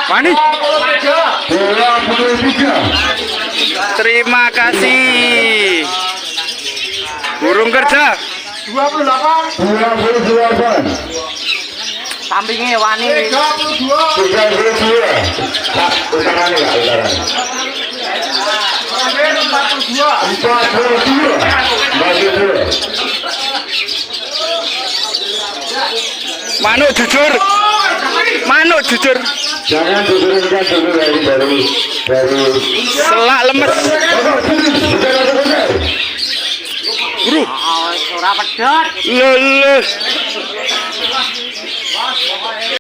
Manis. 23. Terima kasih. Burung kerja. 28. Sampingnya wani. 32. Utaran ya, utaran. 42. Bagi dua. Manuk jujur. Manuk jujur. Jangan diturunkan dulu dari Selak lemes. Bro. Ora pedot. Lele.